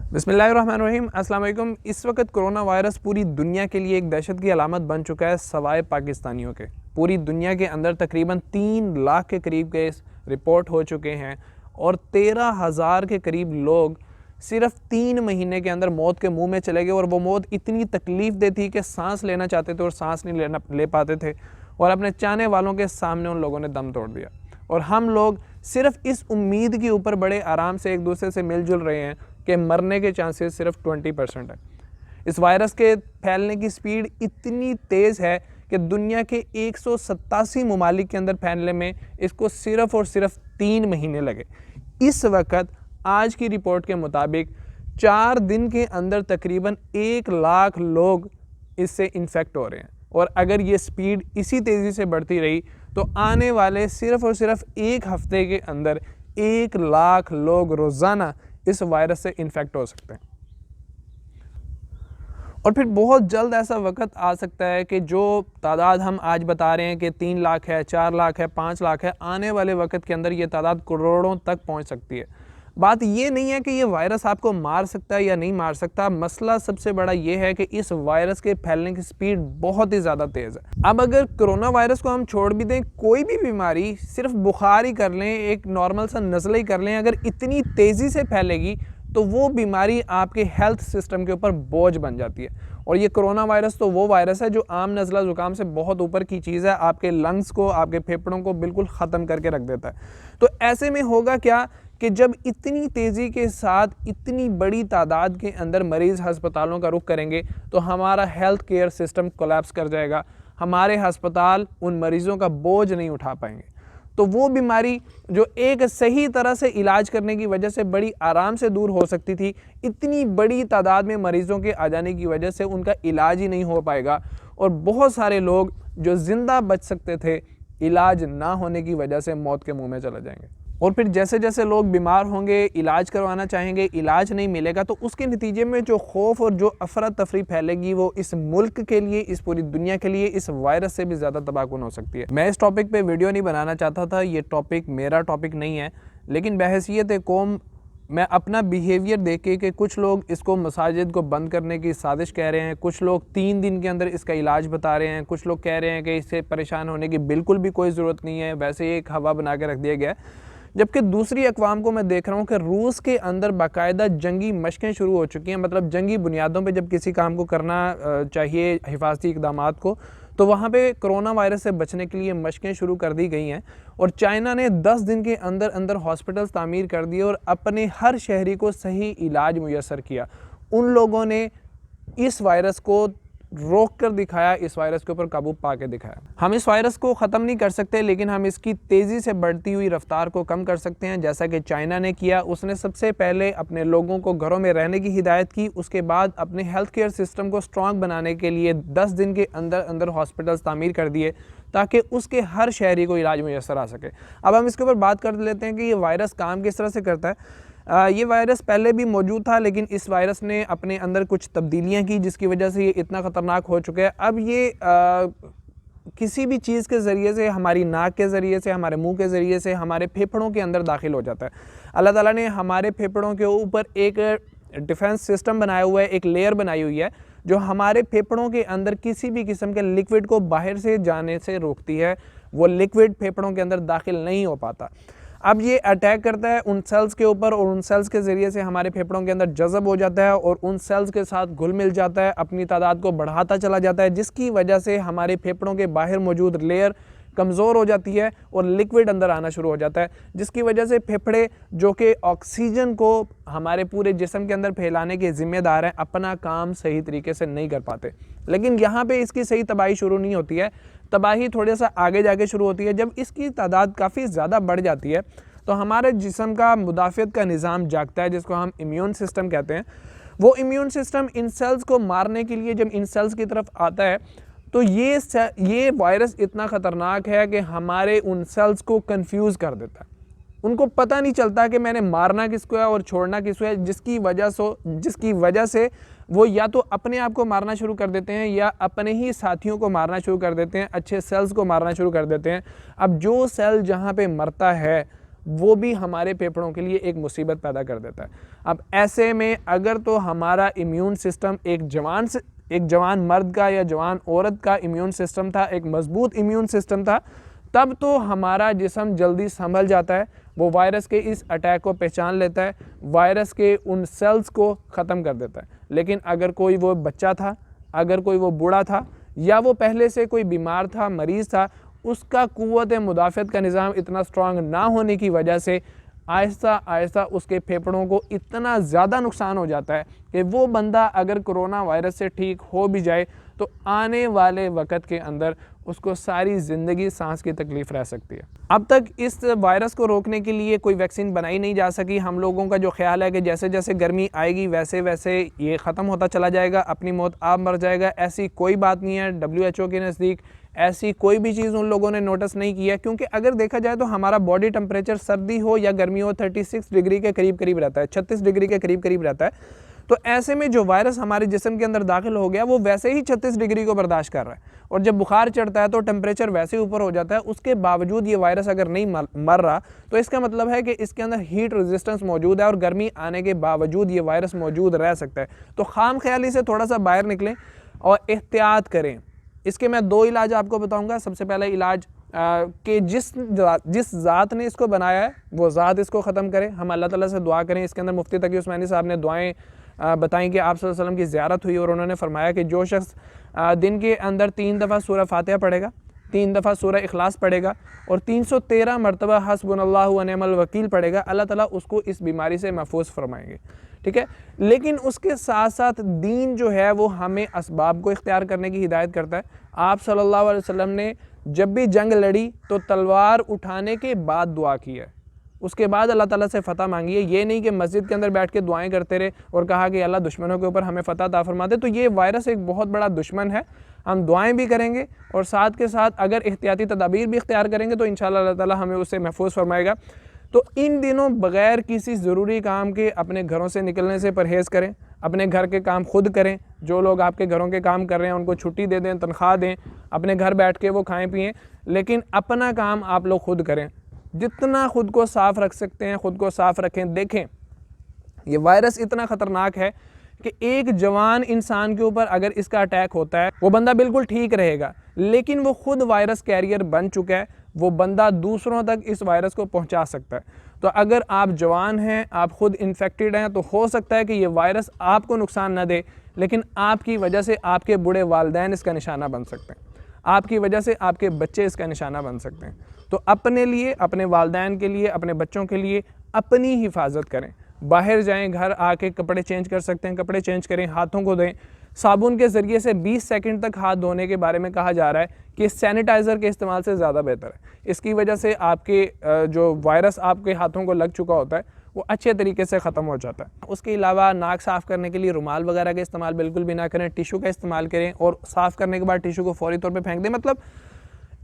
बिस्मिल्लाहिर्रहमानिर्रहीम। अस्सलाम वालेकुम। इस वक्त कोरोना वायरस पूरी दुनिया के लिए एक दहशत की अलामत बन चुका है, सवाए पाकिस्तानियों के। पूरी दुनिया के अंदर तकरीबन 3 लाख के करीब केस रिपोर्ट हो चुके हैं और 13,000 के करीब लोग सिर्फ 3 महीने के अंदर मौत के मुंह में चले गए। और वो मौत इतनी तकलीफ दे थी कि सांस लेना चाहते थे और सांस नहीं ले पाते थे, और अपने चाहने वालों के सामने उन लोगों ने दम तोड़ दिया। और हम लोग सिर्फ इस उम्मीद के ऊपर बड़े आराम से एक दूसरे से मिलजुल रहे हैं कि मरने के चांसेस सिर्फ 20% है। इस वायरस के फैलने की स्पीड इतनी तेज़ है कि दुनिया के 187 ममालिक के अंदर फैलने में इसको सिर्फ और सिर्फ 3 महीने लगे। इस वक्त आज की रिपोर्ट के मुताबिक 4 दिन के अंदर तकरीबन 1 लाख लोग इससे इन्फेक्ट हो रहे हैं। और अगर ये स्पीड इसी तेज़ी से बढ़ती रही तो आने वाले सिर्फ और सिर्फ 1 हफ्ते के अंदर 1 लाख लोग रोज़ाना इस वायरस से इन्फेक्ट हो सकते हैं। और फिर बहुत जल्द ऐसा वक्त आ सकता है कि जो तादाद हम आज बता रहे हैं कि 3 लाख है, 4 लाख है, 5 लाख है, आने वाले वक्त के अंदर ये तादाद करोड़ों तक पहुंच सकती है। बात ये नहीं है कि ये वायरस आपको मार सकता है या नहीं मार सकता। मसला सबसे बड़ा ये है कि इस वायरस के फैलने की स्पीड बहुत ही ज़्यादा तेज़ है। अब अगर कोरोना वायरस को हम छोड़ भी दें, कोई भी बीमारी सिर्फ बुखार ही कर लें, एक नॉर्मल सा नज़ला ही कर लें, अगर इतनी तेज़ी से फैलेगी तो वो बीमारी आपके हेल्थ सिस्टम के ऊपर बोझ बन जाती है। और ये कोरोना वायरस तो वो वायरस है जो आम नज़ला ज़ुकाम से बहुत ऊपर की चीज़ है, आपके लंग्स को, आपके फेफड़ों को बिल्कुल ख़त्म करके रख देता है। तो ऐसे में होगा क्या कि जब इतनी तेज़ी के साथ इतनी बड़ी तादाद के अंदर मरीज़ अस्पतालों का रुख करेंगे तो हमारा हेल्थ केयर सिस्टम कोलैप्स कर जाएगा। हमारे अस्पताल उन मरीज़ों का बोझ नहीं उठा पाएंगे। तो वो बीमारी जो एक सही तरह से इलाज करने की वजह से बड़ी आराम से दूर हो सकती थी, इतनी बड़ी तादाद में मरीज़ों के आ जाने की वजह से उनका इलाज ही नहीं हो पाएगा। और बहुत सारे लोग जो ज़िंदा बच सकते थे, इलाज ना होने की वजह से मौत के मुंह में चले जाएंगे। और फिर जैसे जैसे लोग बीमार होंगे, इलाज करवाना चाहेंगे, इलाज नहीं मिलेगा, तो उसके नतीजे में जो खौफ और जो अफरा तफरी फैलेगी वो इस मुल्क के लिए, इस पूरी दुनिया के लिए इस वायरस से भी ज़्यादा तबाहकुन हो सकती है। मैं इस टॉपिक पे वीडियो नहीं बनाना चाहता था, ये टॉपिक मेरा टॉपिक नहीं है, लेकिन बहैसियत कौम मैं अपना बिहेवियर देख के कुछ लोग इसको मसाजिद को बंद करने की साजिश कह रहे हैं, कुछ लोग 3 दिन के अंदर इसका इलाज बता रहे हैं, कुछ लोग कह रहे हैं कि इससे परेशान होने की बिल्कुल भी कोई ज़रूरत नहीं है, वैसे ही एक हवा बना के रख दिया गया है। जबकि दूसरी अक़वाम को मैं देख रहा हूँ कि रूस के अंदर बाकायदा जंगी मशक़ें शुरू हो चुकी हैं। मतलब जंगी बुनियादों पे जब किसी काम को करना चाहिए, हिफाजती इक़दामात को, तो वहाँ पे कोरोना वायरस से बचने के लिए मशक़ें शुरू कर दी गई हैं। और चाइना ने 10 दिन के अंदर अंदर हॉस्पिटल्स तामीर कर दिए और अपने हर शहरी को सही इलाज मुयस्सर किया। उन लोगों ने इस वायरस को रोक कर दिखाया, इस वायरस के ऊपर काबू पा के दिखाया। हम इस वायरस को ख़त्म नहीं कर सकते, लेकिन हम इसकी तेज़ी से बढ़ती हुई रफ्तार को कम कर सकते हैं, जैसा कि चाइना ने किया। उसने सबसे पहले अपने लोगों को घरों में रहने की हिदायत की, उसके बाद अपने हेल्थ केयर सिस्टम को स्ट्रॉन्ग बनाने के लिए 10 दिन के अंदर अंदर हॉस्पिटल्स तामीर कर दिए ताकि उसके हर शहरी को इलाज मुयस्सर आ सके। अब हम इसके ऊपर बात कर लेते हैं कि ये वायरस काम किस तरह से करता है। ये वायरस पहले भी मौजूद था, लेकिन इस वायरस ने अपने अंदर कुछ तब्दीलियां की जिसकी वजह से ये इतना ख़तरनाक हो चुका है। अब ये किसी भी चीज़ के ज़रिए से, हमारी नाक के ज़रिए से, हमारे मुंह के ज़रिए से, हमारे फेफड़ों के अंदर दाखिल हो जाता है। अल्लाह ताला ने हमारे फेफड़ों के ऊपर एक डिफेंस सिस्टम बनाया हुआ है, एक लेयर बनाई हुई है जो हमारे फेफड़ों के अंदर किसी भी किस्म के लिक्विड को बाहर से जाने से रोकती है। वो लिक्विड फेफड़ों के अंदर दाखिल नहीं हो पाता। अब ये अटैक करता है उन सेल्स के ऊपर और उन सेल्स के ज़रिए से हमारे फेफड़ों के अंदर जज़ब हो जाता है और उन सेल्स के साथ घुल मिल जाता है, अपनी तादाद को बढ़ाता चला जाता है, जिसकी वजह से हमारे फेफड़ों के बाहर मौजूद लेयर कमज़ोर हो जाती है और लिक्विड अंदर आना शुरू हो जाता है, जिसकी वजह से फेफड़े जो कि ऑक्सीजन को हमारे पूरे जिस्म के अंदर फैलाने के ज़िम्मेदार हैं, अपना काम सही तरीके से नहीं कर पाते। लेकिन यहाँ पे इसकी सही तबाही शुरू नहीं होती है, तबाही थोड़ा सा आगे जाके शुरू होती है। जब इसकी तादाद काफ़ी ज़्यादा बढ़ जाती है तो हमारे जिस्म का मुदाफ़ियत का निज़ाम जागता है, जिसको हम इम्यून सिस्टम कहते हैं। वो इम्यून सिस्टम इन सेल्स को मारने के लिए जब इन सेल्स की तरफ आता है तो ये वायरस इतना ख़तरनाक है कि हमारे उन सेल्स को कंफ्यूज कर देता है। उनको पता नहीं चलता कि मैंने मारना किसको है और छोड़ना किसको है, जिसकी वजह से वो या तो अपने आप को मारना शुरू कर देते हैं या अपने ही साथियों को मारना शुरू कर देते हैं, अच्छे सेल्स को मारना शुरू कर देते हैं। अब जो सेल जहाँ पे मरता है वो भी हमारे फेफड़ों के लिए एक मुसीबत पैदा कर देता है। अब ऐसे में अगर तो हमारा इम्यून सिस्टम एक जवान मर्द का या जवान औरत का इम्यून सिस्टम था, एक मजबूत इम्यून सिस्टम था, तब तो हमारा जिस्म जल्दी संभल जाता है, वो वायरस के इस अटैक को पहचान लेता है, वायरस के उन सेल्स को ख़त्म कर देता है। लेकिन अगर कोई वो बच्चा था, अगर कोई वो बूढ़ा था, या वो पहले से कोई बीमार था, मरीज़ था, उसका क़ुव्वत मुदाफ़त का निज़ाम इतना स्ट्रॉन्ग ना होने की वजह से आहिस्ता आहिस्ता उसके फेफड़ों को इतना ज़्यादा नुकसान हो जाता है कि वो बंदा अगर कोरोना वायरस से ठीक हो भी जाए तो आने वाले वक्त के अंदर उसको सारी ज़िंदगी सांस की तकलीफ़ रह सकती है। अब तक इस वायरस को रोकने के लिए कोई वैक्सीन बनाई नहीं जा सकी। हम लोगों का जो ख्याल है कि जैसे जैसे गर्मी आएगी वैसे वैसे ये ख़त्म होता चला जाएगा, अपनी मौत आप मर जाएगा। ऐसी कोई बात नहीं है। WHO के नज़दीक ऐसी कोई भी चीज़ उन लोगों ने नोटिस नहीं किया, क्योंकि अगर देखा जाए तो हमारा बॉडी टेम्परेचर सर्दी हो या गर्मी हो 36 डिग्री के करीब करीब रहता है, 36 डिग्री के करीब करीब रहता है। तो ऐसे में जो वायरस हमारे जिस्म के अंदर दाखिल हो गया वो वैसे ही 36 डिग्री को बर्दाश्त कर रहा है, और जब बुखार चढ़ता है तो टेम्परेचर वैसे ही ऊपर हो जाता है। उसके बावजूद ये वायरस अगर नहीं मर रहा तो इसका मतलब है कि इसके अंदर हीट रेजिस्टेंस मौजूद है, और गर्मी आने के बावजूद ये वायरस मौजूद रह सकता है। तो खाम ख्याली से थोड़ा सा बाहर निकलें और एहतियात करें। इसके मैं 2 इलाज आपको बताऊँगा। सबसे पहला इलाज कि जिस ज़ात ने इसको बनाया है वो ज़ात इसको ख़त्म करे। हम अल्लाह ताला से दुआ करें। इसके अंदर मुफ्ती तकी उस्मानी साहब ने दुआएं बताएं कि आप सल्लल्लाहु अलैहि वसल्लम की ज़ियारत हुई और उन्होंने फरमाया कि जो शख्स दिन के अंदर 3 दफ़ा सूरह फातिहा पढ़ेगा, 3 दफ़ा सूरह इखलास पढ़ेगा और 313 मरतबा हस्बुनल्लाहु व निअमल वकील पढ़ेगा, अल्लाह ताला उसको इस बीमारी से महफूज फरमाएंगे। ठीक है, लेकिन उसके साथ साथ दीन जो है वो हमें असबाब को इख्तियार करने की हिदायत करता है। आप सल्लल्लाहु अलैहि वसल्लम ने जब भी जंग लड़ी तो तलवार उठाने के बाद दुआ की है, उसके बाद अल्लाह ताला से फ़तह मांगी है। ये नहीं कि मस्जिद के अंदर बैठ के दुआएं करते रहे और कहा कि अल्लाह दुश्मनों के ऊपर हमें फ़तह अता फरमा दे। तो ये वायरस एक बहुत बड़ा दुश्मन है। हम दुआएं भी करेंगे और साथ के साथ अगर एहतियाती तदाबीर भी इख्तियार करेंगे तो इंशाअल्लाह अल्लाह ताला हमें उससे महफूज फरमाएगा। तो इन दिनों बग़ैर किसी ज़रूरी काम के अपने घरों से निकलने से परहेज़ करें। अपने घर के काम खुद करें। जो लोग आपके घरों के काम कर रहे हैं उनको छुट्टी दे दें, तनख्वाह दें, अपने घर बैठ के वो खाएं पिएं, लेकिन अपना काम आप लोग खुद करें। जितना खुद को साफ़ रख सकते हैं खुद को साफ़ रखें। देखें, ये वायरस इतना ख़तरनाक है कि एक जवान इंसान के ऊपर अगर इसका अटैक होता है वो बंदा बिल्कुल ठीक रहेगा, लेकिन वो खुद वायरस कैरियर बन चुका है, वो बंदा दूसरों तक इस वायरस को पहुंचा सकता है। तो अगर आप जवान हैं, आप खुद इन्फेक्टेड हैं, तो हो सकता है कि ये वायरस आपको नुकसान न दे, लेकिन आपकी वजह से आपके बूढ़े वालिदैन इसका निशाना बन सकते हैं, आपकी वजह से आपके बच्चे इसका निशाना बन सकते हैं। तो अपने लिए, अपने वालिदैन के लिए, अपने बच्चों के लिए अपनी हिफाजत करें। बाहर जाएं, घर आके कपड़े चेंज कर सकते हैं, कपड़े चेंज करें, हाथों को धोएं। साबुन के ज़रिए से 20 सेकंड तक हाथ धोने के बारे में कहा जा रहा है कि सैनिटाइज़र के इस्तेमाल से ज़्यादा बेहतर है। इसकी वजह से आपके जो वायरस आपके हाथों को लग चुका होता है वो अच्छे तरीके से ख़त्म हो जाता है। उसके अलावा नाक साफ़ करने के लिए रुमाल वगैरह का इस्तेमाल बिल्कुल भी ना करें, टिशू का इस्तेमाल करें और साफ़ करने के बाद टिशू को फौरी तौर पर फेंक दें। मतलब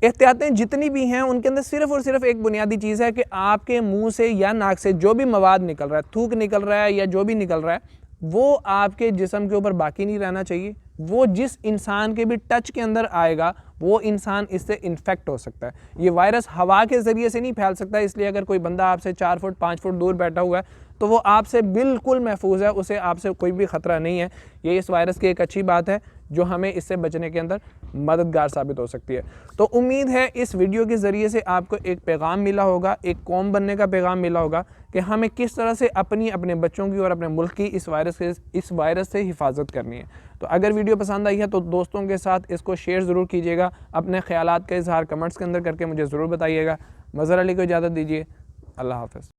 एहतियातें जितनी भी हैं उनके अंदर सिर्फ़ और सिर्फ एक बुनियादी चीज़ है कि आपके मुंह से या नाक से जो भी मवाद निकल रहा है, थूक निकल रहा है या जो भी निकल रहा है, वो आपके जिस्म के ऊपर बाकी नहीं रहना चाहिए। वो जिस इंसान के भी टच के अंदर आएगा वो इंसान इससे इन्फेक्ट हो सकता है। ये वायरस हवा के ज़रिए से नहीं फैल सकता, इसलिए अगर कोई बंदा आपसे 4 फुट 5 फुट दूर बैठा हुआ है तो वो आपसे बिल्कुल महफूज है, उसे आपसे कोई भी ख़तरा नहीं है। ये इस वायरस की एक अच्छी बात है जो हमें इससे बचने के अंदर मददगार साबित हो सकती है। तो उम्मीद है इस वीडियो के ज़रिए से आपको एक पैगाम मिला होगा, एक कौम बनने का पैगाम मिला होगा कि हमें किस तरह से अपने बच्चों की और अपने मुल्क की इस वायरस से हिफाजत करनी है। तो अगर वीडियो पसंद आई है तो दोस्तों के साथ इसको शेयर ज़रूर कीजिएगा। अपने ख्यालात का इजहार कमेंट्स के अंदर करके मुझे ज़रूर बताइएगा। मज़हर अली को इजाज़त दीजिए। अल्लाह हाफ़िज़।